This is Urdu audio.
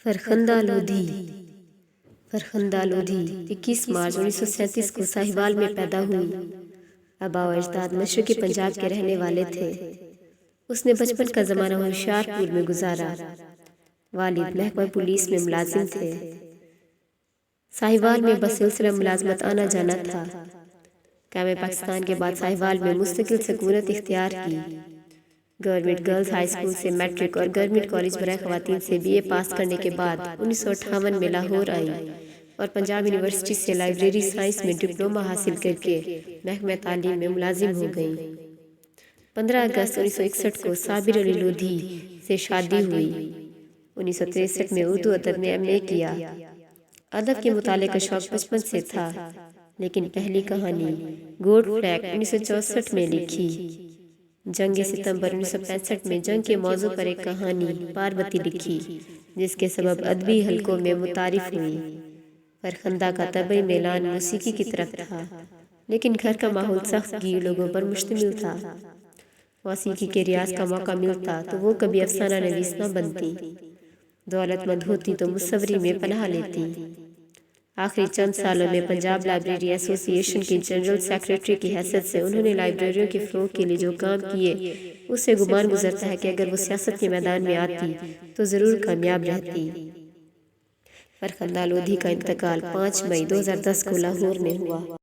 فرخندہ لودھی 21 مارچ 1937 کو ساہیوال میں پیدا ہوئی۔ آباء و اجداد مشرقی پنجاب کے رہنے والے تھے۔ اس نے بچپن کا زمانہ ہوشیارپور میں گزارا۔ والد محکمہ پولیس میں ملازم تھے۔ ساہیوال میں بسلسلہ ملازمت آنا جانا تھا۔ قیام پاکستان کے بعد ساہیوال میں مستقل سکونت اختیار کی۔ گورنمنٹ گرلز ہائی اسکول سے میٹرک اور گورنمنٹ کالج برائے خواتین سے BA پاس کرنے کے بعد 1958 میں لاہور آئیں اور پنجاب یونیورسٹی سے لائبریری سائنس میں ڈپلومہ حاصل کر کے محکمہ تعلیم میں ملازم ہو گئیں۔ 15 اگست 1961 کو صابر علی لودھی سے شادی ہوئی۔ 1963 میں اردو ادب میں MA کیا۔ ادب کے مطالعے کا شوق بچپن سے تھا، لیکن پہلی کہانی گوڈ فلیک 1964 میں لکھی۔ جنگ ستمبر 1965 میں جنگ کے موضوع پر ایک کہانی پاربتی لکھی، جس کے سبب ادبی حلقوں میں متعارف ہوئی۔ فرخندہ کا طبعی میلان موسیقی کی طرف تھا، لیکن گھر کا ماحول سخت گیر لوگوں پر مشتمل تھا۔ موسیقی کے ریاض کا موقع ملتا تو وہ کبھی افسانہ نویس نہ بنتی، دولت مند ہوتی تو مصوری میں پناہ لیتی۔ آخری چند سالوں میں پنجاب لائبریری ایسوسی ایشن کی جنرل سیکریٹری کی حیثیت سے انہوں نے لائبریریوں کے فروغ کے لیے جو کام کیے، اس سے گمان گزرتا ہے کہ اگر وہ سیاست کے میدان میں آتی تو ضرور کامیاب رہتی۔ فرخندہ لودھی کا انتقال 5 مئی 2010 کو لاہور میں ہوا۔